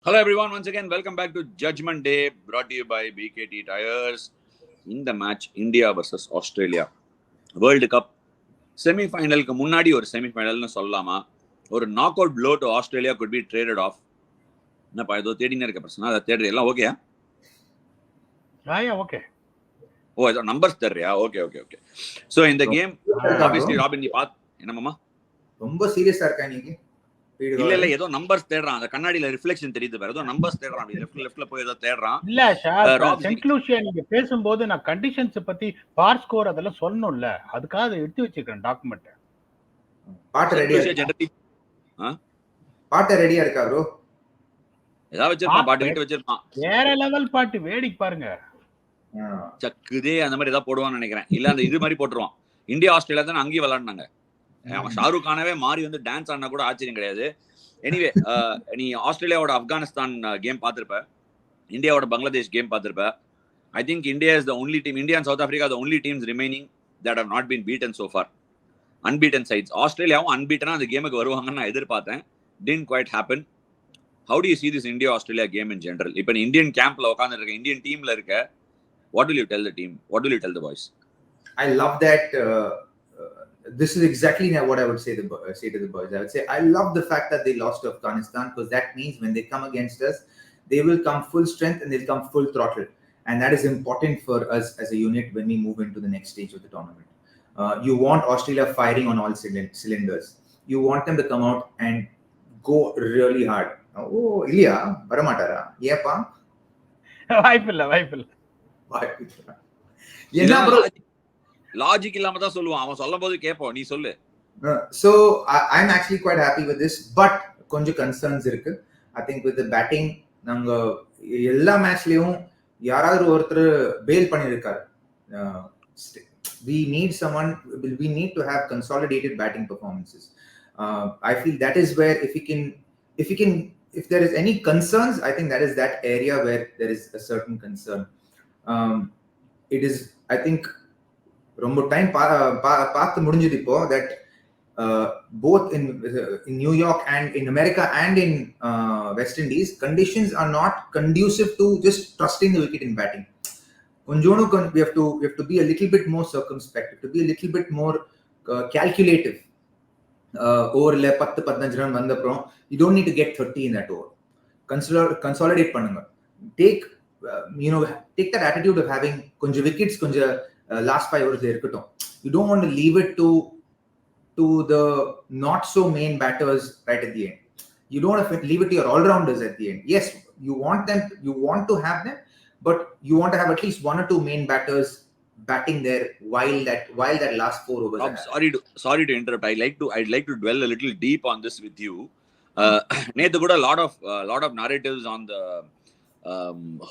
Hello everyone, once again welcome back to Judgement Day, brought to you by BKT Tires. In the match India versus Australia World Cup semi-finalக்கு முன்னாடி ஒரு semi-finalனு சொல்லலாமா? ஒரு knock out blow to Australia could be traded off. என்னப்பா ஏதோ தேடினே இருக்க பிரச்சனை, அதை தேடுற எல்லாம் ஓகே? ஓகே. ஓ ஏதோ நம்பர்ஸ் தர்றியா? ஓகே. ஸோ இந்த கேம் ஆப்வியஸ்லி ராபின் நீ பாத் என்னமாமா ரொம்ப சீரியஸா இருக்கா நீங்க? இல்ல ஏதோ நம்பர்ஸ் தேடுறான், அந்த கண்ணாடியில ரிஃப்ளெக்ஷன் தெரியுது பாரு, ஏதோ நம்பர்ஸ் தேடுறான், லெஃப்ட்ல போய் ஏதோ தேடுறான். இல்ல சார், சென்ட் நீங்க பேசும்போது நான் கண்டிஷன்ஸ் பத்தி பார் ஸ்கோர் அதெல்லாம் சொல்லணும்ல, அதுக்காக அதை எடுத்து வச்சிருக்கேன் டாக்குமெண்ட். பாட்டு ரெடியா இருக்கா ப்ரோ? ஏதாவது வச்சிருப்பான், பாட்டு கிட்ட வச்சிருப்பான், வேற லெவல் பாட்டு, வேடிக்கை பாருங்க. சக்குதே அந்த மாதிரி ஏதாவது போடுவான்னு நினைக்கிறேன். இல்ல அந்த இது மாதிரி போட்டுருவான். இந்தியா ஆஸ்திரேலியா தான் அங்கேயும் விளையாடினாங்க. அவன் ஷாருக் கானவே மாறி வந்து டான்ஸ் ஆடினா கூட ஆச்சரியம் கிடையாது. எனிவே, நீ ஆஸ்திரேலியாவோட ஆப்கானிஸ்தான் கேம் பார்த்திருப்ப, இந்தியாவோட பங்களாதேஷ் கேம் பார்த்திருப்ப. I think India is the only team, India and South Africa the only teams remaining that have not been beaten so far. Unbeaten sides. ஆஸ்திரேலியாவும் அன்பீட்டனா அந்த கேமுக்கு வருவாங்கன்னு நான் எதிர்பார்த்தேன். Didn't quite happen. How do you see this India Australia game in general? இப்போ நீ Indian கேம்ப்ல உட்கார்ந்து இருக்க, இந்தியன் டீம்ல இருக்க, what will you tell the team? What will you tell the boys? I love that. This is exactly what I would say to the boys. I would say I love the fact that they lost to Afghanistan, because that means when they come against us, they will come full strength and they'll come full throttle, and that is important for us as a unit when we move into the next stage of the tournament. You want Australia firing on all cylinders. You want them to come out and go really hard. Oh, Ilya, varamatara. Yepa. வாய்ப்பில்லை. என்ன bro? Logic இல்லாம தான் சொல்லுவான், அவன் சொல்லும்போது கேப்போம், நீ சொல்லு. So I'm actually quite happy with this, but கொஞ்சம் concerns இருக்கு. I think with the batting, நாங்க எல்லா மேட்ச்லயும் யாராவது ஒருத்தர் பேல் பண்ணிருக்காரு. We need to have consolidated batting performances. I feel that is where if there is any concerns, I think that is that area where there is a certain concern. It is, I think, ரொம்ப time பார்த்து முடிஞ்சது இப்போ that both in New York and in America and in West Indies, conditions are not conducive to just trusting the wicket in batting. We have to be a little bit more circumspect, to be a little bit more calculative. Overல 10-15 run வந்த அப்புறம் you don't need to get 30 in that over. Consolidate பண்ணுங்க. Take that attitude of having கொஞ்சம் wickets, கொஞ்சம் last 5 overs இருக்கட்டும். You don't want to leave it to the not so main batters right at the end. You don't want to leave it to your all-rounders at the end. Yes, you want to have them, but you want to have at least one or two main batters batting there while that last 4 overs. Sorry to interrupt. I'd like to dwell a little deep on this with you. நேத்து கூட lot of narratives on the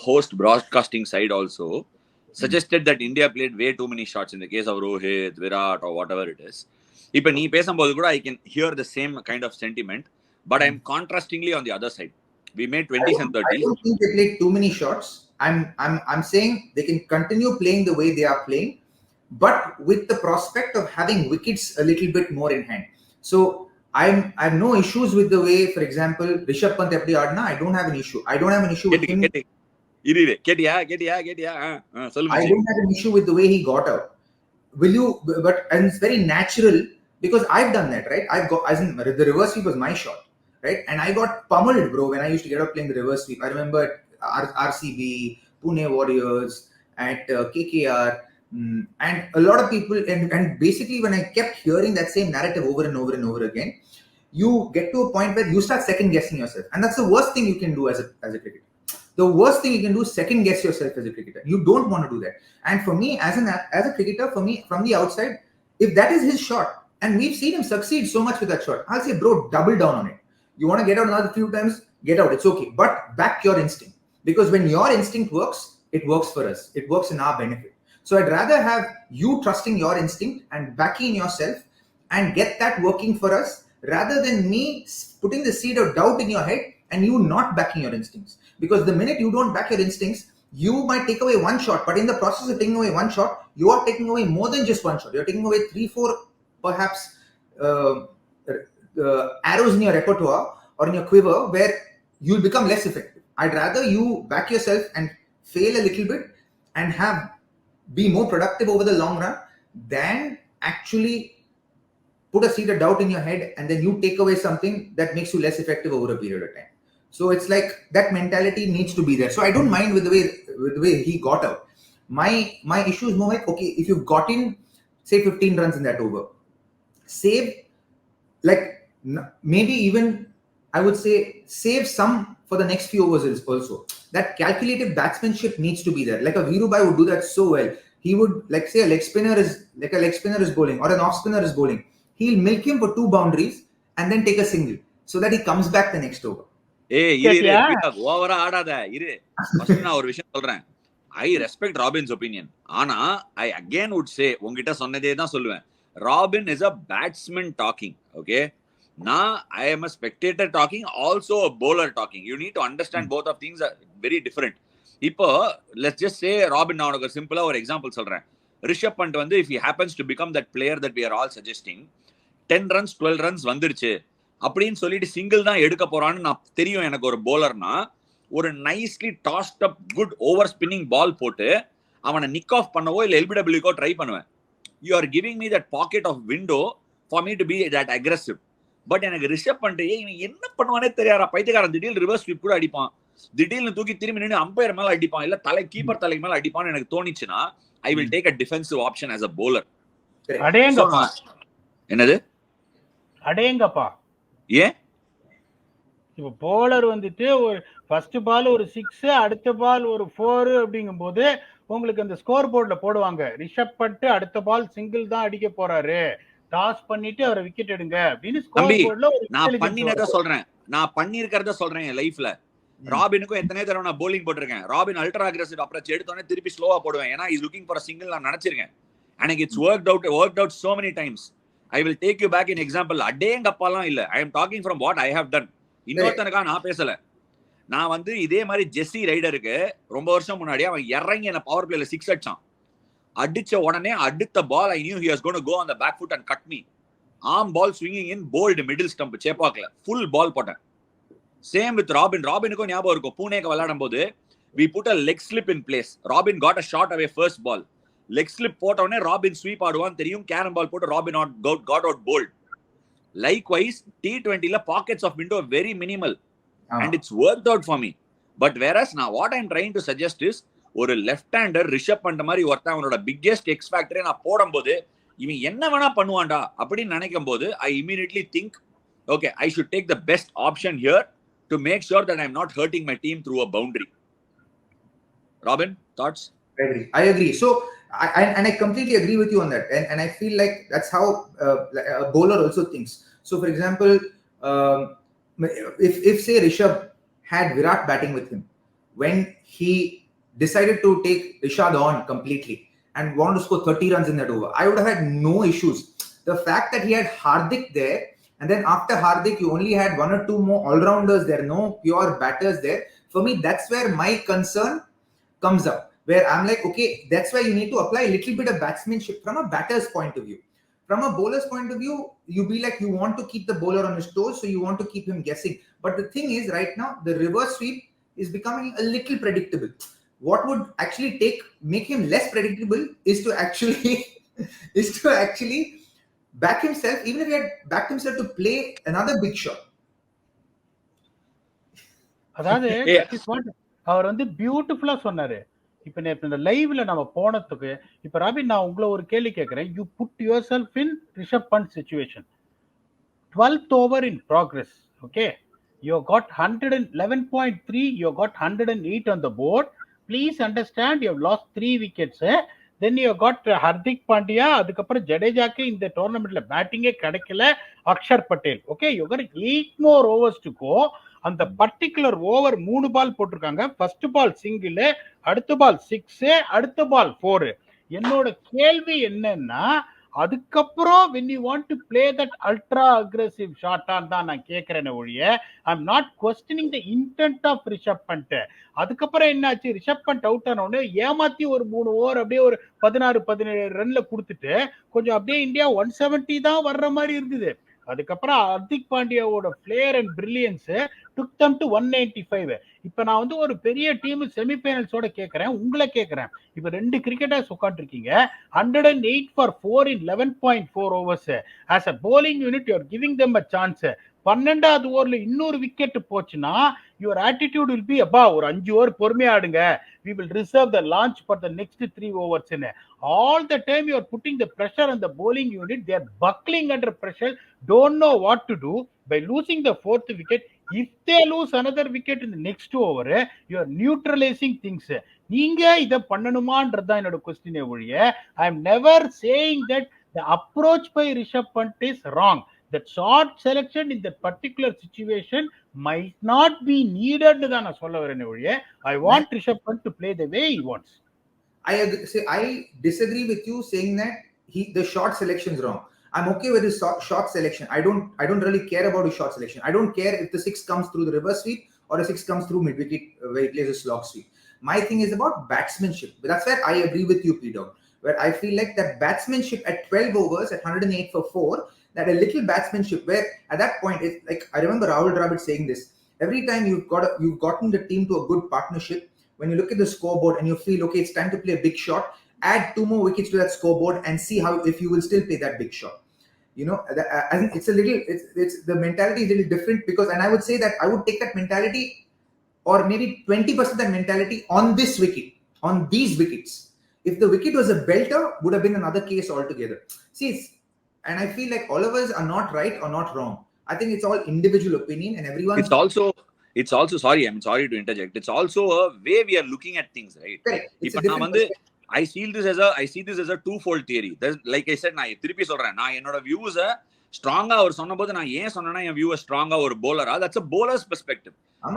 host broadcasting side also suggested that India played way too many shots in the case of Rohit, Virat or whatever it is. இப்போ நீ பேசும்போது கூட I can hear the same kind of sentiment, but I'm contrastingly on the other side. We made 20s and 30s. I don't think they played too many shots. I'm saying they can continue playing the way they are playing, but with the prospect of having wickets a little bit more in hand. So I have no issues with the way, for example, Rishabh Pant eppadi aadna. I don't have an issue with him. கேட்டியா சொல்லுங்க. I don't have an issue with the way he got out. And it's very natural, because I've done that, right? The reverse sweep was my shot, right? And I got pummeled, bro, when I used to get out playing the reverse sweep. I remember RCB, Pune Warriors, at KKR, and a lot of people, and basically when I kept hearing that same narrative over and over again, you get to a point where you start second guessing yourself, and that's the worst thing you can do as a cricketer. The worst thing you can do is second guess yourself as a cricketer. You don't want to do that. And for me, as a cricketer, for me from the outside, if that is his shot, and we've seen him succeed so much with that shot, I'll say, bro, double down on it. You want to get out another few times, get out. It's okay. But back your instinct. Because when your instinct works, it works for us. It works in our benefit. So I'd rather have you trusting your instinct and backing yourself and get that working for us, rather than me putting the seed of doubt in your head and you not backing your instincts. Because the minute you don't back your instincts, you might take away one shot, but in the process of taking away one shot, you are taking away more than just one shot. You're taking away 3-4 perhaps arrows in your repertoire or in your quiver, where you'll become less effective. I'd rather you back yourself and fail a little bit and be more productive over the long run than actually put a seed of doubt in your head and then you take away something that makes you less effective over a period of time. So it's like that mentality needs to be there. So I don't mind with the way he got out. My issue is more like, okay, if you've gotten say 15 runs in that over, save, like maybe even I would say save some for the next few overs also. That calculative batsmanship needs to be there. Like a Virubai would do that so well. He would, like say a leg spinner is bowling or an off spinner is bowling, he'll milk him for 2 boundaries and then take a single so that he comes back the next over. ஓவரா ஆடாத இரு. First நான் ஒரு விஷயம் சொல்றேன். I respect Robin's opinion. ஆனா I again would say, உங்ககிட்ட சொன்னதே தான் சொல்லுவேன். Robin is a batsman talking, okay? Now I am a spectator talking, also a bowler talking. You need to understand both of things are very different. இப்போ let's just say Robin, நான் உனக்கு சிம்பிளா ஒரு example சொல்றேன். ரிஷப் பண்ட் வந்து if he happens to become that player that we are all suggesting, 10 runs 12 runs வந்துருச்சு அப்படின்னு சொல்லிட்டு சிங்கிள் தான் எடுக்க போறான்னு நான் தெரியும். எனக்கு ஒரு bowlerனா ஒரு nicely tossed up good over spinning ball போட்டு அவனை நிக் ஆஃப் பண்ணவோ இல்ல எல்பிடபிள்யூக்கோ ட்ரை பண்ணுவேன். You are giving me that pocket of window for me to be that aggressive. But எனக்கு ரிஷப் பண்ட் இவன் என்ன பண்ணுவானே தெரியாதா, பைத்தியக்காரன் திடீர்னு ரிவர்ஸ் ஸ்வீப் கூட அடிப்பான், திடீர்னு தூக்கி திரும்பி நின்று அம்பையர் மேல அடிப்பான், இல்ல கீப்பர் தலைக்கு மேல அடிப்பான்னு எனக்கு தோணிச்சுன்னா I will take a defensive option as a bowler. அடேங்கப்பா. என்னது அடேங்கப்பா? ஏன் இப்போ போலர் வந்துட்டு ஒரு ஃபர்ஸ்ட் பால் ஒரு 6, அடுத்த பால் ஒரு 4 அப்படிங்கும் போது உங்களுக்கு அந்த ஸ்கோர் போர்ட்ல போடுவாங்க, ரிஷப் பண்ட் அடுத்த பால் சிங்கிள் தான் அடிக்க போறாரு, டாஸ் பண்ணிட்டு அவரை விக்கெட் எடுங்க அப்படின்னு ஸ்கோர் போர்ட்ல ஒரு நான் பண்ணினத சொல்றேன். நான் பண்ணிருக்கிறத சொல்றேன். என் லைஃப்ல ராபினுக்கும் எத்தனை தடவை நான் bowling போட்டிருக்கேன். ராபின் அல்ட்ரா அக்ரெசிவ் அப்ரோச் எடுத்தோடனே திருப்பி ஸ்லோவா போடுவேன். ஏன்னா இஸ் லுக்கிங் ஃபார் சிங்கிள் நான் நினைச்சிருக்கேன். எனக்கு it's worked out so many times. I will take you back in example. அடேங்கப்பாலாம் இல்ல, I am talking from what I have done. இன்னொருத்தனுக்கா நான் பேசல. நான் வந்து இதே மாதிரி ஜெஸ்ஸி ரைடருக்கு ரொம்ப வருஷம் முன்னாடி அவன் இறங்கி என்ன பவர் பிளேல 6 அடிச்சான். அடிச்ச உடனே அடுத்த பால் I knew he was going to go on the back foot and cut me. Arm ball swinging in bold middle stump சேப்பாக்ல full ball போட்டேன். சேம் வித் ராபினுக்கும் ஞாபகம் இருக்கும், பூனேக்கு விளையாடும் போது we put a leg slip in place. Robin got a shot away first ball. Leg slip போட்ட உடனே robin sweep ஆடுவான் தெரியும், carrom பால் போட்டு robin got out bowled. Likewise T20 ல pockets of window very minimal and it's worked out for me. But whereas now what I'm trying to suggest is ஒரு left hander Rishabh Pant மாதிரி ஒருத்தன் அவனோட biggest X ஃபேக்டரை நான் போடும்போது இவன் என்ன வேணா பண்ணுவான்டா அப்படின்னு நினைக்கும் போது I immediately think, okay, I should take the best option here to make sure that I'm not hurting my team through a boundary. Robin, thoughts? I agree. So I completely agree with you on that, and I feel like that's how a bowler also thinks. So for example, if say Rishabh had Virat batting with him, when he decided to take Rishad on completely and wanted to score 30 runs in that over, I would have had no issues. The fact that he had Hardik there, and then after Hardik you only had 1 or 2 more all-rounders there, no pure batters there, for me that's where my concern comes up, where I'm like, okay, that's why you need to apply a little bit of batsmanship from a batter's point of view. From a bowler's point of view, you be like, you want to keep the bowler on his toes, so you want to keep him guessing. But the thing is, right now the reverse sweep is becoming a little predictable. What would actually make him less predictable is to actually back himself, even if he had backed himself to play another big shot. அதாவது அவர் வந்து பியூட்டிஃபுல்லா சொன்னாரு. இப்ப இந்த லைவ்ல நம்ம போனதுக்கு இப்ப ராபின், நான் உங்களை ஒரு கேள்வி கேட்கிறேன். You put yourself in Rishabh Pant situation. 12th over in progress, okay, you got 111.3, you got 108 on the board. Please understand, you have lost 3 wickets. Then you got Hardik Pandya, அதுக்கப்புறம் ஜடேஜாக்கு இந்த டோர்னமெண்ட்ல பேட்டிங்கே கிடைக்கல, Axar Patel. Okay, you got 8 more overs to go. அந்த particular over 3 ball போட்டிருக்காங்க. First பால் single, அடுத்த பால் 6, அடுத்த பால் 4. என்னோட கேள்வி என்னன்னா, அதுக்கப்புறம் when you want to play that ultra aggressive shot தான் நான் கேட்கிறேன் ஒழிய I'm not questioning the intent of Rishabh Pant. அதுக்கப்புறம் என்னாச்சு, ரிஷப் பண்ட் அவுட் ஆன உடனே ஏமாத்தி ஒரு 3 ஓவர் அப்படியே ஒரு 16-17 ரன்ல கொடுத்துட்டு கொஞ்சம் அப்படியே இந்தியா 170 தான் வர்ற மாதிரி இருந்தது. அதுக்கப்புறம் ஹர்திக் பாண்டியாவோட player and brilliance took them to 195. இப்ப நான் வந்து ஒரு பெரிய டீம் செமிஃபைனல்ஸோட கேட்கறேன், உங்களை கேட்கறேன். இப்ப 2 கிரிக்கெட்டர்ஸ் உட்காந்துருக்கீங்க, 108 for 4 in 11.4 overs. As a bowling unit, you are giving them a chance. 12வது ஓவர்ல இன்னொரு விக்கெட் போச்சுன்னா your attitude will be அப்பா ஒரு 5 ஓவர் பொறுமையா ஆடுங்க, we will reserve the launch for the next 3 overs. All the time you are putting the pressure on the bowling unit. They are buckling under pressure, don't know what to do. By losing the 4th wicket, if they lose another wicket in the next over, you are neutralizing things. நீங்க இத பண்ணணுமான்றதுதான் என்னோட கொஸ்டினே ஒழிய I am never saying that the approach by Rishabh Pant is wrong. That short selection in that particular situation might not be needed தான் நான் சொல்ல வரேன் ஒழிய I want Rishabh Pant to play the way he wants. I disagree with you saying that the short selection is wrong. I'm okay with his short selection. I don't really care about his short selection. I don't care if the 6 comes through the reverse sweep or a 6 comes through mid wicket where he plays a slog sweep. My thing is about batsmanship. But that's where I agree with you, PDogg, where I feel like that batsmanship at 12 overs at 108 for 4, that a little batsmanship where at that point it's like, I remember Rahul Dravid saying this, every time you've gotten the team to a good partnership, when you look at the scoreboard and you feel okay, it's time to play a big shot, add 2 more wickets to that scoreboard and see how if you will still play that big shot. You know, I think it's a little, it's the mentality is a little different, because, and I would say that I would take that mentality or maybe 20% that mentality on this wicket, on these wickets. If the wicket was a belter, would have been another case altogether. See, and I feel like all of us are not right or not wrong. I think it's all individual opinion and everyone. It's also sorry, I'm sorry to interject. It's also a way we are looking at things, right? Correct. I see this as a twofold theory. Like I said, நான் திருப்பி சொல்றேன், நான் என்னோட views ஸ்ட்ராங்கா அவர் சொன்னபோது நான் ஏன் சொன்னேன்னா என் வியூஸ் ஸ்ட்ராங்கா ஒரு bowler-ஆ, that's a bowler's perspective.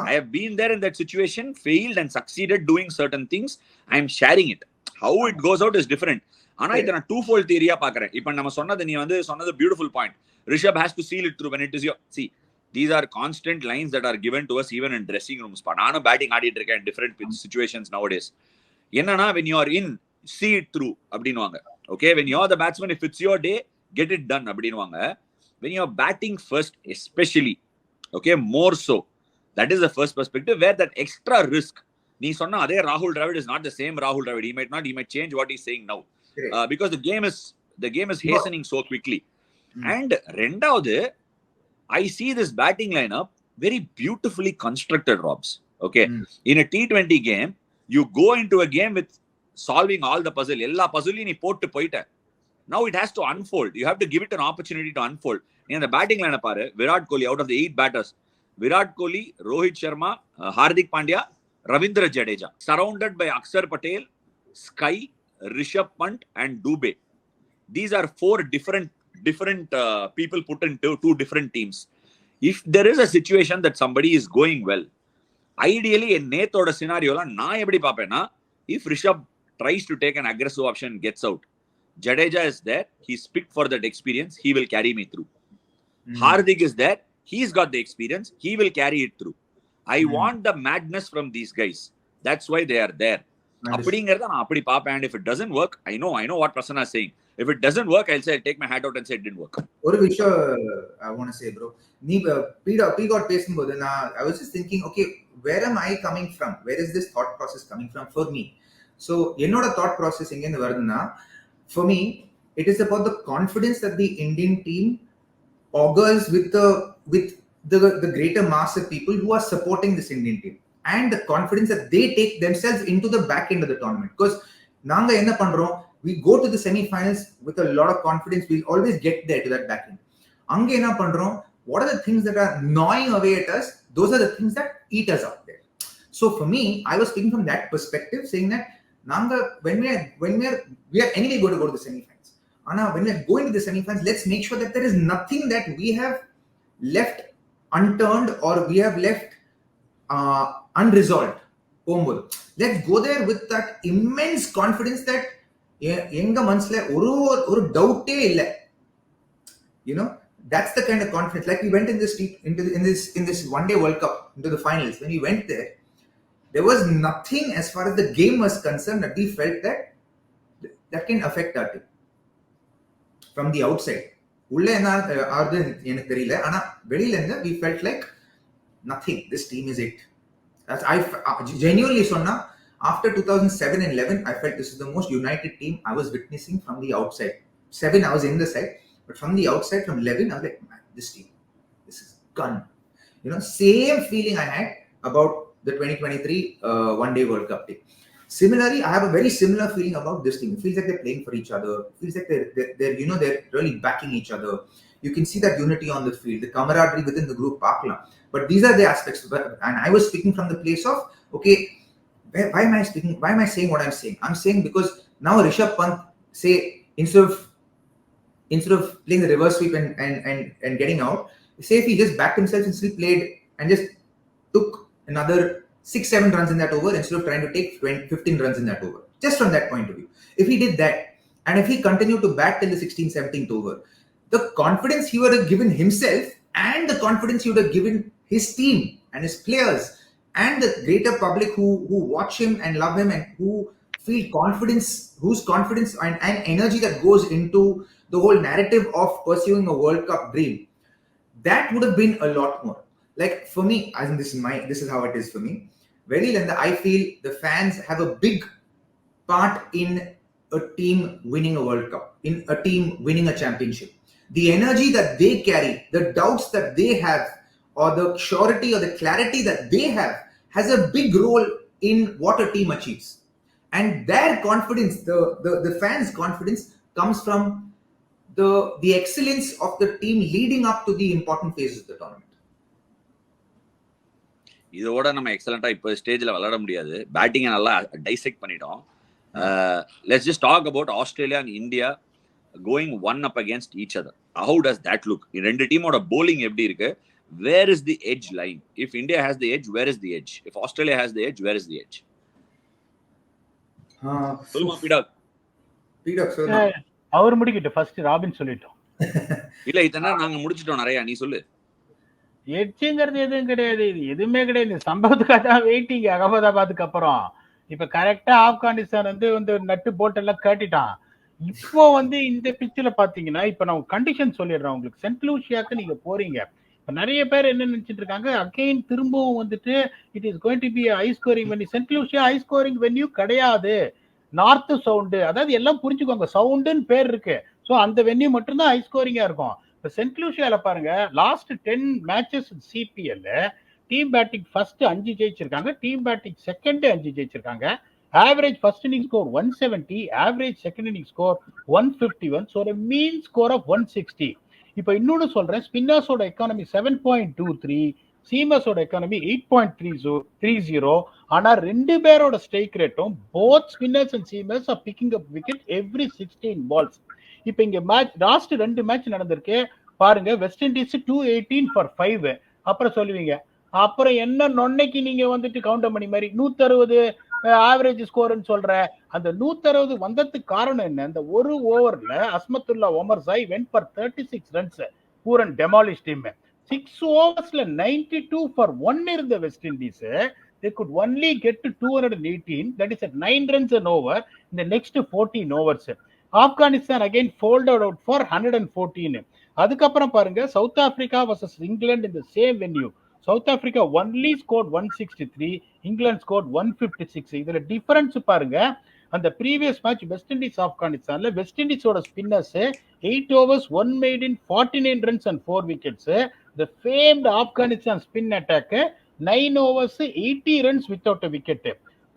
I have been there in that situation, failed and succeeded doing certain things. I am sharing it. How it goes out is different. ஆனா இத நான் டூஃபோல்ட் தியரியா பாக்குறேன். இப்போ நம்ம சொன்னது, நீ வந்து சொன்னது beautiful point. Rishabh has to seal it through when it is your these are constant lines that are given to us even in dressing rooms. நானும் பேட்டிங் ஆடிட்டு இருக்கேன் in different situations nowadays. என்னன்னா when you are in, see it through அப்படினுவாங்க. Okay, when you are the batsman, if it's your day, get it done அப்படினுவாங்க. When you are batting first, especially, okay, more so, that is the first perspective where that extra risk. நீ சொன்ன அதே Rahul Dravid is not the same Rahul Dravid. He might change what he's saying now, because the game is hastening so quickly. And ரெண்டாவது, I see this batting lineup very beautifully constructed, Robs. Okay, in a T20 game, you go into a game with solving all the puzzle. எல்லா puzzle-ஐயும் நீ போட்டு போயிட்ட. Now it has to unfold. You have to give it an opportunity to unfold. In the batting lineup, Virat Kohli, out of the 8 batters, Virat Kohli, Rohit Sharma, Hardik Pandya, Ravindra Jadeja, surrounded by Akshar Patel, Sky, Rishabh Pant and Dubey. These are 4 different people put into 2 different teams. If there is a situation that somebody is going well, ideally in Nethoda scenario la na eppadi paapena, if Rishabh tries to take an aggressive option, gets out, Jadeja is there, he's picked for that experience, he will carry me through. Hardik is there, he's got the experience, he will carry it through. I want the madness from these guys. That's why they are there. அப்படிங்கறத நான் அப்படி பாப்பேன். And if it doesn't work, I know what Prasanna is saying. If it doesn't work, I'll say, I'll take my hat out and say it didn't work. ஒரு விஷயம் I want to say, bro, நீ PDogg பேசும்போது I was just thinking, okay, where am I coming from? Where is this thought process coming from for me? So என்னோட thought process எங்க இருந்து வருதுன்னா, for me, it is about the confidence that the Indian team augurs with the greater mass of people who are supporting this Indian team, and the confidence that they take themselves into the back end of the tournament. Because நாங்க என்ன பண்றோம், we go to the semi-finals with a lot of confidence, we'll always get there to that back end. அங்க என்ன பண்றோம், what are the things that are gnawing away at us? Those are the things that eat us out there. So for me, I was speaking from that perspective, saying that நாங்க when we are anyway going to go to the semi-finals. Ana when we are going to the semi-finals, let's make sure that there is nothing that we have left unturned or we have left unresolved. Let's go there with that immense confidence that enga mansla oru doubt illa. You know, that's the kind of confidence. Like we went in this one day World Cup into the finals. When we went there was nothing as far as the game was concerned that we felt that can affect our team from the outside. உள்ள என்ன ஆகுது எனக்கு தெரியல. ஆனா வெளியில இருந்து we felt like nothing. This team is it. I genuinely சொன்னா after 2007 and 11 I felt this is the most united team I was witnessing from the outside. 7 I was in the side, but from the outside, from 11 I was like, man, this team, this is gun. You know, same feeling I had about the 2023 one day World Cup team. Similarly, I have a very similar feeling about this team. It feels like they're playing for each other. It feels like they're you know, they're really backing each other. You can see that unity on the field, the camaraderie within the group. But these are the aspects. And I was speaking from the place of, okay, why am I speaking? Why am I saying what I'm saying? I'm saying because now Rishabh Pant, say, instead of playing the reverse sweep and getting out, say if he just backed himself and still played and just took another 6-7 runs in that over instead of trying to take 15 runs in that over. Just from that point of view. If he did that, and if he continued to bat till the 16th, 17th over, the confidence he would have given himself and the confidence he would have given his team and his players and the greater public who watch him and love him and who feel confidence, whose confidence and energy that goes into the whole narrative of pursuing a World Cup dream, that would have been a lot more. Like for me, I think this is how it is for me. Very Lenda, I feel the fans have a big part in a team winning a World Cup, in a team winning a championship. The energy that they carry, the doubts that they have, or the surety or the clarity that they have, has a big role in what a team achieves. And their confidence, the fans' confidence, comes from the excellence of the team leading up to the important phases of the tournament. இதோட நம்ம எக்ஸலண்டா இப்போ ஸ்டேஜ்ல விளையாட முடியாது. பேட்டிங்கை நல்லா dissect பண்ணிட்டோம். Let's just talk about Australia and India going one up against each other. How does that look? ரெண்டு டீமோட bowling எப்படி இருக்கு? Where is the edge line? If India has the edge, where is the edge? If Australia has the edge, where is the edge? சொல்லுமா PDogg. சொல்லுமா. அவர் முடிக்கிட்டு first robin சொல்லிட்டோம். இல்ல இத்தனை நாங்க முடிச்சிட்டோம் நிறைய. நீ சொல்லு. எட்ஜுங்கிறது எதுவும் கிடையாது, இது எதுவுமே கிடையாது. சம்பவத்துக்காக தான் வெயிட்டிங் அகமதாபாத்துக்கு அப்புறம். இப்ப கரெக்டா ஆப்கானிஸ்தான் வந்து நட்டு போட் எல்லாம் கேட்டுட்டான். இப்போ இந்த பிச்சில் பாத்தீங்கன்னா இப்ப நான் கண்டிஷன் சொல்லிடுறேன் உங்களுக்கு. சென்ட் லூசியாக்கு நீங்க போறீங்க. இப்ப நிறைய பேர் என்ன நினைச்சிட்டு இருக்காங்க, அகைன் திரும்பவும் it is going to be high scoring venue. Saint Lucia high scoring venue கிடையாது. நார்த் சவுண்டு, அதாவது எல்லாம் புரிஞ்சுக்கோங்க, சவுண்டுன்னு பேர் இருக்கு. ஸோ அந்த வென்யூ மட்டும்தான் ஹை ஸ்கோரிங்கா இருக்கும். இப்போ சென்ட் லூசியால பாருங்க, last 10 matches CPL team batting first 5 ஜெயிச்சிருக்காங்க, டீம் பேட்டிங் செகண்ட் 5 ஜெயிச்சிருக்காங்க. Average first inning score 170, average second inning score 151, so ஒரு மீன் ஸ்கோர் ஆஃப் 160. இப்போ இன்னொன்னு சொல்றேன், ஸ்பின்னர்ஸோட எக்கானமி 7.23, சீமர்ஸோட எக்கானமி 8.30. ஆனா ரெண்டு பேரோட ஸ்ட்ரைக் ரேட்டும் both spinners and seamers are picking up wicket every 16 balls. இப்ப இங்க மேட்ச் லாஸ்ட் 2 மேட்ச் நடந்திருக்கு பாருங்க. West Indies 218 for 5. அப்புறம் சொல்லுவீங்க, அப்புறம் என்ன நொன்னைக்கு நீங்க கவுண்டர் மணி மாதிரி 160 ஆவரேஜ் ஸ்கோர்னு சொல்ற. அந்த 160 வந்ததுக்கு காரணம் என்ன? அந்த ஒரு ஓவர்ல Azmatullah Omar Joy went for 36 runs, Pooran demolish team. 6 ஓவர்ஸ்ல 92 for 1 இருந்த west Indies they could only get to 218, that is at 9 runs an over in the next 14 overs. Afghanistan again folded out for 114. அதுக்கப்புறம் பாருங்க, South Africa versus England in the same venue. South Africa only scored 163, England scored 156. இதுல difference பாருங்க, அந்த previous match West Indies ஆப்கானிஸ்தான்ல West இண்டீஸோட spinners 8 overs 1 made in 49 runs and 4 wickets. The famed Afghanistan spin attack 9 overs 80 runs without a wicket.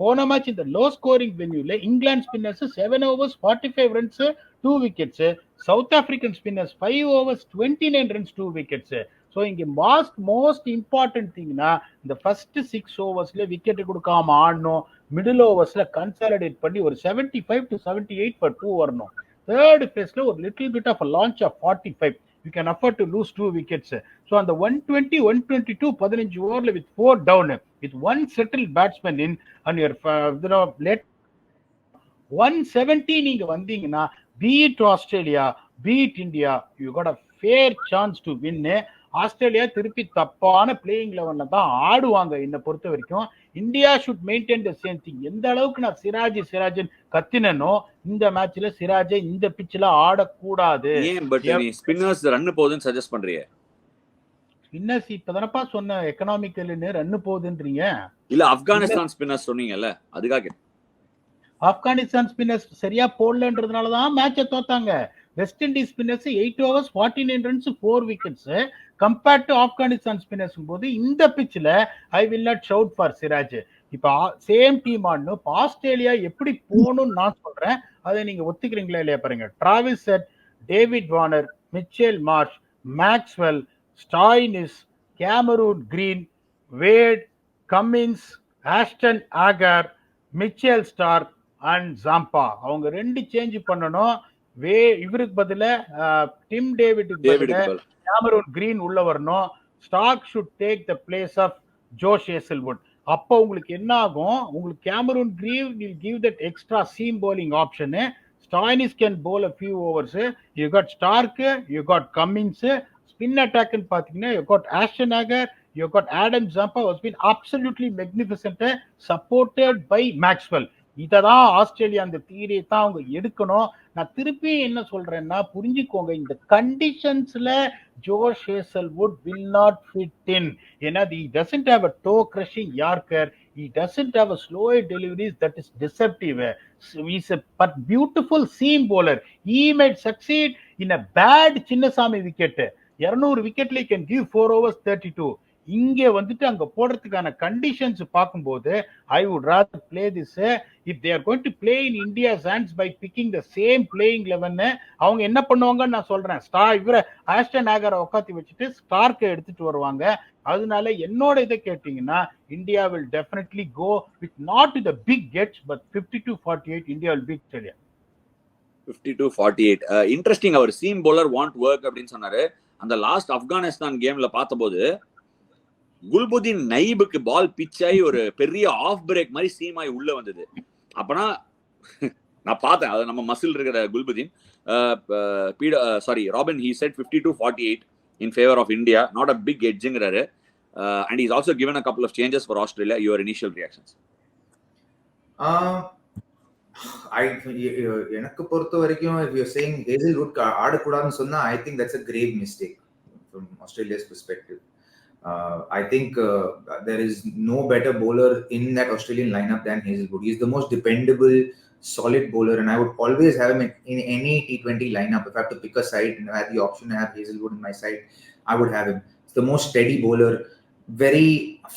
போன match இந்த low scoring வென்யூல England spinners 7 overs 45 runs 2 wickets, South African spinners 5 overs 29 runs 2 wickets. So இங்க most important திங்னா இந்த first 6 ஓவர்ஸ்ல wicket கொடுக்காம ஆடணும், middle ஓவர்ஸ்ல consolidate பண்ணி ஒரு 75 to 78 for 2 வரணும். தேர்ட் ஃபேஸ்ல ஒரு little bit of launch of 45. You can afford to lose 2 wickets. So on the 120, 122, 15 over with 4 down, with one settled batsman in, and your late 170 நீங்க வந்தீங்கன்னா, be it Australia, be it India, you got a fair chance to win. Australia திருப்பி தப்பான playing லெவன்ல தான் ஆடுவாங்க. என்னை பொறுத்த வரைக்கும் India should maintain the same thing. எந்த அளவுக்கு நான் சிராஜ் கத்தினோ இந்த மேட்ச்ல சிராஜை இந்த பிச்சில் ஆடக்கூடாது. ஏன் பட் நீ ஸ்பின்னர்ஸ் ரன் போகுதுன்னு சஜஸ்ட் பண்றியே? ஸ்பின்னர்ஸ் இப்பதானப்பா சொன்ன எக்கனாமிக்கல்னு ரன் போகுதுன்றீங்க. இல்ல ஆப்கானிஸ்தான் ஸ்பின்னர்ஸ் சொன்னீங்கல்ல, அதுக்காக. ஆப்கானிஸ்தான் ஸ்பின்னர்ஸ் சரியா போடலன்றதுனாலதான் மேட்சை தோத்தாங்க. West Indies spinners 8 overs 49 runs 4 wickets compared to Afghanistan spinners போது இந்த பிச்சில் I will not shout for Siraj. இப்ப சேம் டீம் ஆடணும். இப்போ ஆஸ்திரேலியா எப்படி போகணும்னு நான் சொல்றேன், அதை நீங்க ஒத்துக்கிறீங்களா இல்லையா பாருங்க. Travis Head, David Warner, Mitchell Marsh, Maxwell, Stoinis, Cameron Green, Wade, Cummins, Ashton Agar, Mitchell Starc and Zampa. அவங்க 2 சேஞ்ச் பண்ணணும். இவருக்கு பதில டிம் டேவிட்டுக்கு பதில கேமரூன் கிரீன் உள்ள வரணும். Starc should take the place of Josh Hazlewood. அப்போ உங்களுக்கு என்ன ஆகும், உங்களுக்கு Cameron Green will give that extra seam bowling option. Stoinis can bowl a few overs. You got Stark, you got Cummins. Spin attack ன்னு பாத்தீங்கன்னா you got Ashton Agar, you got Adam Zampa has been absolutely magnificent, supported by Maxwell. இததான் Australia அந்த தீரியை தான் அவங்க எடுக்கணும். நான் திருப்பி என்ன சொல்றேன்னா புரிஞ்சுக்கோங்க, இந்த கண்டிஷன்ஸ்ல ஜோஷ் Hazlewood will not fit in. ஏன்னா he doesn't have a toe crushing Yorker, he doesn't have a slow deliveries that is deceptive. So he's a but beautiful seam bowler. He might succeed in a bad Chinnasamy wicket. 200 விக்கெட்ல can give 4 overs 32. இங்கே வந்துட்டு அங்க போடுறதுக்கான conditions பார்க்கும்போது I would rather play this. If they are going to play in India's hands by picking the same playing 11 அவங்க என்ன பண்ணுவாங்கன்னு நான் சொல்றேன். இவரை ஆஸ்டன் ஆகரை உட்காத்தி வச்சுட்டு ஸ்டார்க்கை எடுத்துட்டு வருவாங்க. அதனால என்னோட இதை கேட்டீங்கன்னா India will definitely go with not the big gets but 52-48 India will beat Australia. 52-48 interesting. அவர் சீம் bowler வாண்ட் ஒர்க் அப்படின்னு சொன்னாரு. அந்த லாஸ்ட் ஆப்கானிஸ்தான் கேம்ல பார்த்தபோது குல்புதீன் நைபுக்கு பால் பிச் ஆகி ஒரு பெரிய ஆஃப் பிரேக் மாதிரி சீம் ஆகி உள்ள வந்தது. அப்பனா நான் பார்த்தேன், அது நம்ம மசில் இருக்கிற Gulbuddin robin he said 52-48 in favor of India, not a big edgeங்கறாரு. And he's also given a couple of changes for Australia. Your initial reactions? எனக்கு பொறுத்த வரைக்கும் if you're saying ஹேசல்வுட் ஆடக்கூடாதுன்னு சொன்னா I think that's a grave mistake from Australia's perspective. I think there is no better bowler in that Australian lineup than Hazlewood. He's the most dependable, solid bowler, and I would always have him in any T20 lineup. If I have to pick a side and I had the option to have Hazlewood in my side, I would have him. He's the most steady bowler, very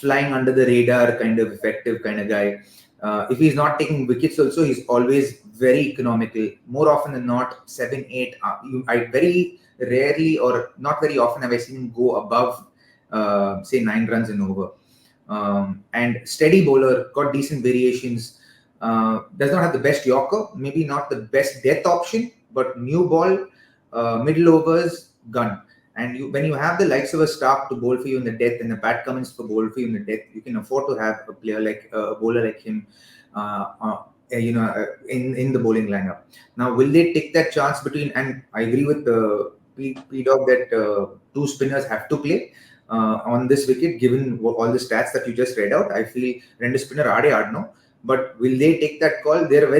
flying under the radar, kind of effective kind of guy. If he's not taking wickets also, he's always very economical. More often than not, 7-8. I very rarely or not very often have I seen him go above say 9 runs and over. And steady bowler, got decent variations, does not have the best Yorker, maybe not the best death option, but new ball, middle overs, gun. And when you have the likes of a Stark to bowl for you in the death and the Pat Cummins to bowl for you in the death, you can afford to have a player like a bowler like him in the bowling lineup. Now will they take that chance between, and I agree with PDogg that 2 spinners have to play on this wicket, given all the stats that you just read out. I feel rendu spinner aadno, but will they take that call? They're a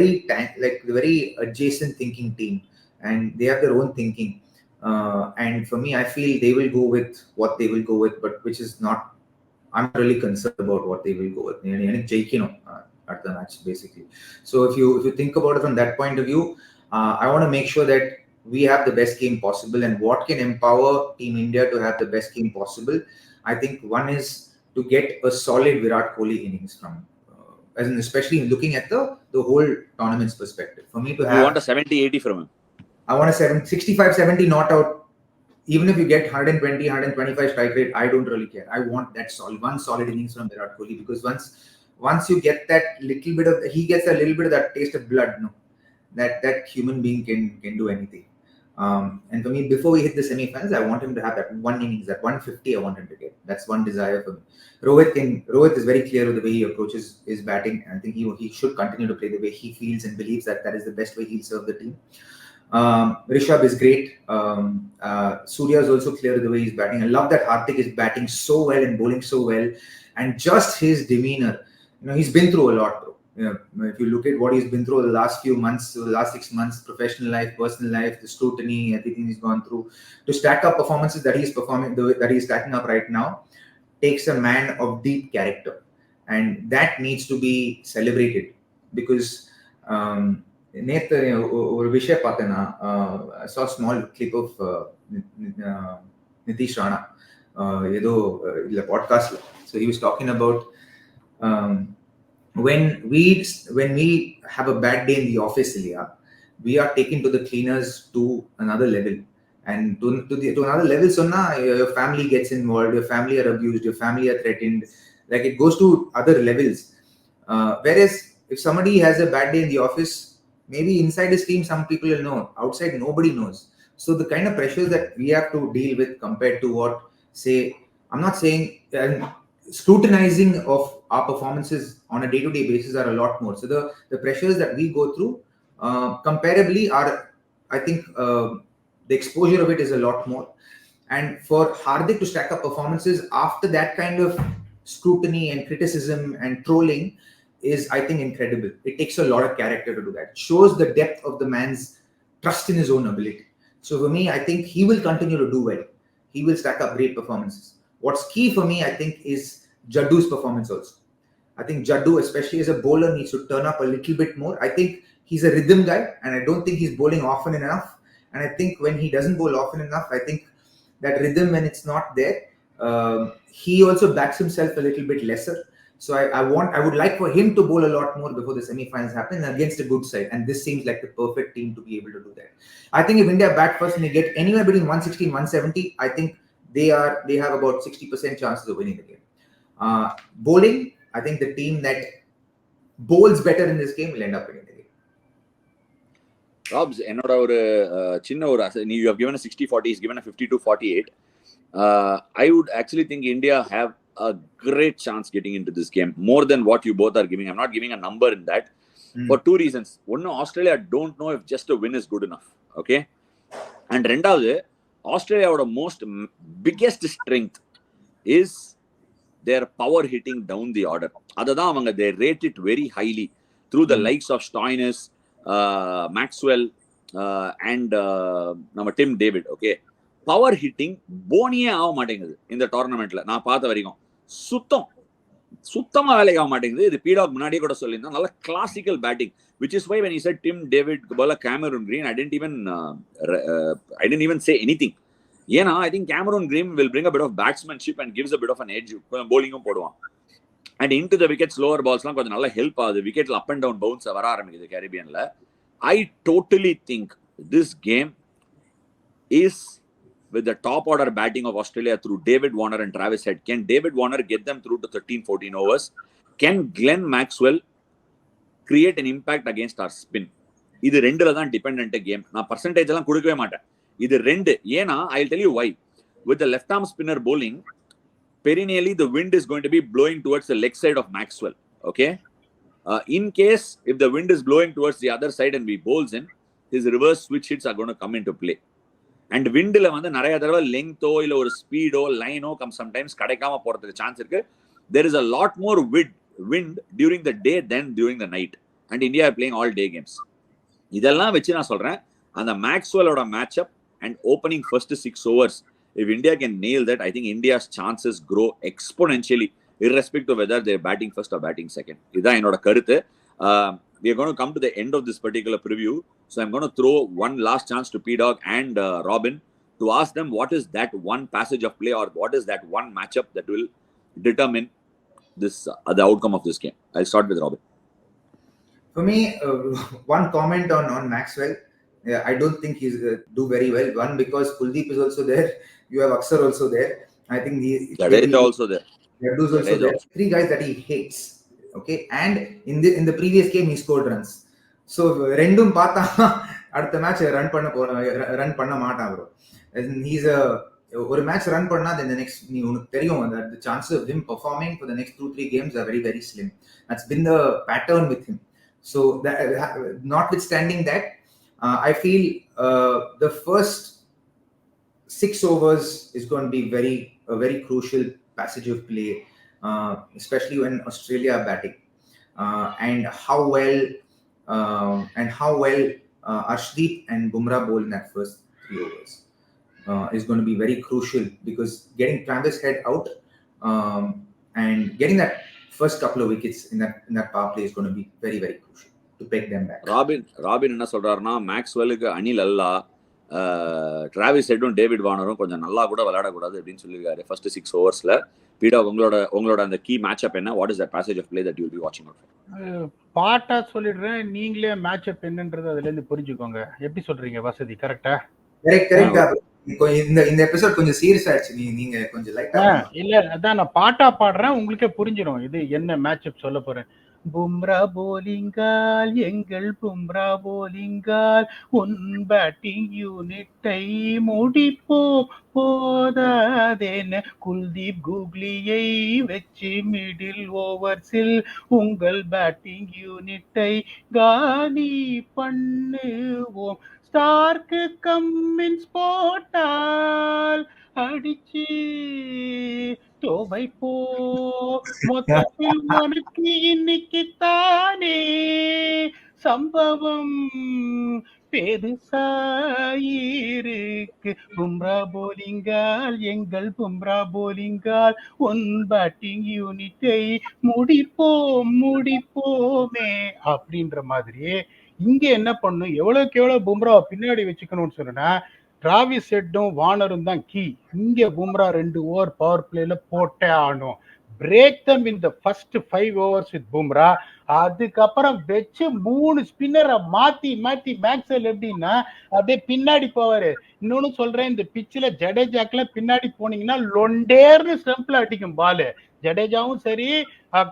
very adjacent thinking team, and they have their own thinking. And for me, I feel they will go with what they will go with, but which is not. I'm really concerned about what they will go with. At the match, basically. So if you think about it from that point of view, I want to make sure that we have the best game possible, and what can empower Team India to have the best game possible. I think one is to get a solid Virat Kohli innings from, as in especially looking at the whole tournament's perspective. For me to have, you want a 70-80 from him. I want a 65-70 not out. Even if you get 120, 125 strike rate, I don't really care. I want that solid innings from Virat Kohli, because once you get that little bit of, he gets a little bit of that taste of blood, no, that human being can do anything. And for me, before we hit the semi-finals, I want him to have that one innings, that 150 I want him to get. That's one desire for me. Rohit is very clear with the way he approaches his batting. I think he should continue to play the way he feels and believes that is the best way he'll serve the team. Rishabh is great. Surya is also clear the way he's batting. I love that Hardik is batting so well and bowling so well, and just his demeanor. He's been through a lot, bro. If you look at what he's been through the last few months, the last 6 months, professional life, personal life, the scrutiny, everything he's gone through, to stack up performances that he's performing, that he's stacking up right now, takes a man of deep character, and that needs to be celebrated. Because நேற்று ஒரு விஷயம் பார்த்தேன்னா, I saw a small clip of Nitish Rana ஏதோ இல்ல பாட்காஸ்ட்ல. So he was talking about when we have a bad day in the office, Ilya, we are taken to the cleaners to another level. And to another level, sonna your family gets involved, your family are abused, your family are threatened. Like, it goes to other levels. Whereas if somebody has a bad day in the office, maybe inside his team some people will know, outside nobody knows. So the kind of pressures that we have to deal with compared to what, say, I'm not saying scrutinizing of our performances on a day-to-day basis are a lot more. So the pressures that we go through comparably are, I think, the exposure of it is a lot more. And for Hardik to stack up performances after that kind of scrutiny and criticism and trolling is, I think, incredible. It takes a lot of character to do that. It shows the depth of the man's trust in his own ability. So for me, I think he will continue to do well. He will stack up great performances. What's key for me, I think, is Jaddu's performance also. I think Jaddu, especially as a bowler, needs to turn up a little bit more. I think he's a rhythm guy, and I don't think he's bowling often enough. And I think when he doesn't bowl often enough, I think that rhythm, when it's not there, he also backs himself a little bit lesser. So I would like for him to bowl a lot more before the semi-finals happen against a good side. And this seems like the perfect team to be able to do that. I think if India bat first and they get anywhere between 160 and 170, I think they have about 60% chances of winning the game. Bowling, I think the team that bowls better in this game will end up winning the game. Robs, என்னோட ஒரு சின்ன ஒரு you have given a 60-40, he's given a 52-48. I would actually think India have a great chance getting into this game, more than what you both are giving. I'm not giving a number in that for two reasons. One, Australia don't know if just a win is good enough. Okay, and rendavathu, Australia most biggest strength is their power hitting down the order. Adha avanga they rate it very highly through the likes of Stoinis, Maxwell, and நம்ம Tim David. Okay, power hitting போனியே ஆக மாட்டேங்குது இந்த டோர்னமெண்ட்ல. நான் பார்த்த வரைக்கும் சுத்தமா வேலைக்கு ஆக மாட்டேங்குது. இது பீடாக் முன்னாடியே கூட சொல்லியிருந்தோம். நல்ல classical batting, which is why when he said Tim David போல Cameron Green, I didn't even say anything. ஏன்னா I think Cameron Green will bring a bit of batsmanship and gives a bit of an edge. bowling-ம் போடுவான். And into the wickets, lower balls-லாம் கொஞ்சம் நல்லா help ஆகுது. விக்கெட்ல up and down bounce வர ஆரம்பிக்குது கேரிபியன்ல. I totally think this game is with the top order batting of Australia through David Warner and Travis Head. Can David Warner get them through to 13-14 overs? Can Glenn Maxwell create an impact against our spin? இது ரெண்டுல தான் dependent game. நான் percentage எல்லாம் கொடுக்கவே மாட்டேன். இது ரெண்டு. ஏன்னா I'll tell you why. With the left arm spinner bowling, perennially the wind is going to be blowing towards the leg side of Maxwell. Okay, in case if the wind is blowing towards the other side and we bowls in, his reverse switch hits are going to come into play. And windல நிறைய தடவை லெங்தோ இல்ல ஒரு ஸ்பீடோ லைனோ sometimes கிடைக்காம போறதுக்கு chance இருக்கு. There is a lot more wind during the day than during the night, and India are playing all day games. இதெல்லாம் வச்சு நான் சொல்றேன், அந்த மேக்ஸ்வெலோட matchup and opening first 6 overs, if India can nail that, I think India's chances grow exponentially, irrespective of whether they're batting first or batting second. இதான் என்னோட கருத்து. We are going to come to the end of this particular preview. So I'm going to throw one last chance to PDogg and Robin to ask them what is that one passage of play or what is that one matchup that will determine this the outcome of this game. I'll start with Robin. For me, one comment on Maxwell. I don't think he's do very well. One, because Kuldeep is also there. You have Aksar also there. I think Jadeja also there. Jadeja's also there. 3 guys that he hates. Okay, and in the previous game he scored runs. So ரெண்டும் பார்த்தா அடுத்த match run பண்ண மாட்டான் bro. He's ஒரு match run பண்ணா then the next நீ உனக்கு தெரியும் that the chances of him performing for the next 2-3 games are very very slim. That's been the pattern with him. So that, notwithstanding that, I feel the first 6 overs is going to be a very crucial passage of play, especially when Australia are batting, and how well Arshdeep and Bumrah bowl in that first 3 overs is going to be very crucial, because getting Travis Head out and getting that first couple of wickets in that power play is going to be very, very crucial to pick them back. Robin என்ன சொல்றாருன்னா, மேக்ஸ்வெலுக்கு அணில் அல்லா, Travis ஹெட்டும் David வார்னரும் கொஞ்சம் நல்லா கூட விளையாடக்கூடாது அப்படின்னு சொல்லியிருக்காரு first 6 ஓவர்ஸ்ல. பீடாக், உங்களோட அந்த key match up என்ன? What is that passage of play that you will be வாட்சிங் அவுட் ஃபார்? பாட்டா சொல்லிடுறேன், நீங்களே மேட்ச் அப் என்னன்றது அதுல இருந்து புரிஞ்சுக்கோங்க. எப்படி சொல்றீங்க வசதி? கரெக்டா? கரெக்ட். இந்த எபிசோட் கொஞ்சம் சீரியஸ் ஆயிடுச்சு. நீங்க கொஞ்சம் லைட்டா இல்ல, அதான் நான் பாட்டா பாடுறேன், உங்களுக்கே புரிஞ்சிடும் இது என்ன மேட்ச் அப் சொல்ல போறேன். பும்ரா போலிங்கால் எங்கள் பும்ரா போலிங்கால் உன் பேட்டிங் யூனிட்டை முடிப்போம் போதாதேன குல்தீப் கூக்லியை வச்சு மிடில் ஓவர்ஸில் உங்கள் பேட்டிங் யூனிட்டை காலி பண்ணுவோம். ஸ்டார்க்கு கம்மின்ஸ் போட்டால் அடிச்சு தோவைப்போ மொத்தத்தில் உனக்கு இன்னைக்கு தானே சம்பவம் பெருசாயிருக்கு. பும்ரா போலிங்கால் எங்கள் பும்ரா போலிங்கால் உன் பேட்டிங் யூனிட்டை முடிப்போமே அப்படின்ற மாதிரியே இங்க என்ன பண்ணும், எவ்வளவுக்கு எவ்வளவு பும்ராவை பின்னாடி வச்சுக்கணும்னு சொன்னா, டிராவிஸ் ஹெட்டும் வார்னரும் தான் கீ. இங்க பும்ரா 2 ஓவர் பவர் பிளேல போட்டே ஆகணும். Break them in the first 5 overs with Bumrah. அதுக்கப்புறம் வச்சு 3 ஸ்பின்னரை மாத்தி மேக்ஸ்வெல் எப்படின்னா அப்படியே பின்னாடி போவாரு. இன்னொன்னு சொல்றேன், இந்த பிச்சில் ஜடேஜாக்குல பின்னாடி போனீங்கன்னா லொண்டேர்னு ஸ்டெம்ப்ல அடிக்கும் பாலு. ஜடேஜாவும் சரி,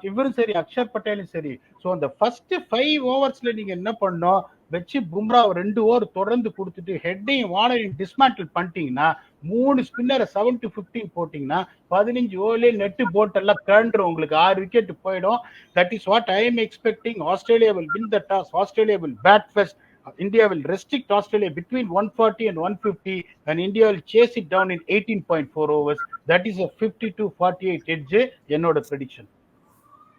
இவரும் சரி, அக்ஷர் பட்டேலும் சரி. ஸோ அந்த ஃபர்ஸ்ட் 5 ஓவர்ஸ்ல நீங்க என்ன பண்ணோம், வச்சு பும்ரா 2 ஓவர் தொடர்ந்து கொடுத்துட்டு ஹெட்டையும் வார்னரையும் டிஸ்மேண்டில் பண்ணிட்டீங்கன்னா, 3 ஸ்பின்னரை 7 to 15 போட்டீங்கன்னா 15 ஓவர்லேயே நெட்டு போட் எல்லாம் கண்டுரும், உங்களுக்கு 6 விக்கெட் போயிடும். That is what I am expecting. Australia will win the toss, Australia will bat first. India will restrict Australia between 140 and 150, and India will chase it down in 18.4 overs. That is a 52-48 edge. என்னோட prediction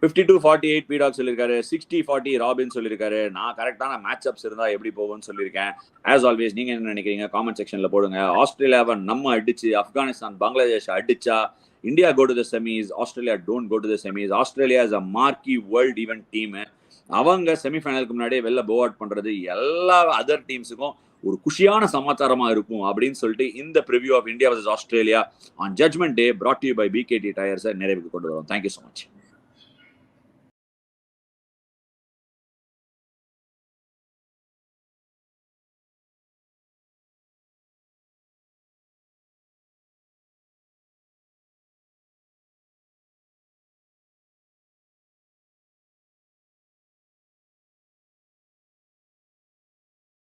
52-48 பீடாக் சொல்லியிருக்காரு, 60-40 robin சொல்லியிருக்காரு. நான் கரெக்டான match ups இருந்தா எப்படி போகும்னு சொல்லியிருக்கேன். As always நீங்க என்ன நினைக்கிறீங்க காமெண்ட் செக்ஷன்ல போடுங்க. ஆஸ்திரேலியாவை நம்ம அடிச்சு ஆப்கானிஸ்தான் பங்களாதேஷ் அடிச்சா India go to the semis, Australia don't go to the semis. Australia is a marquee world event team. அவங்க செமிஃபைனலுக்கு முன்னாடியே வெளில போ அவுட் பண்றது எல்லா அதர் டீம்ஸுக்கும் ஒரு குஷியான சமாச்சாரமா இருக்கும் அப்படின்னு சொல்லிட்டு இந்த preview of India vs Australia on judgment day brought to you by BKT Tires நிறைவுக்கு கொண்டு வரோம். Thank you so much.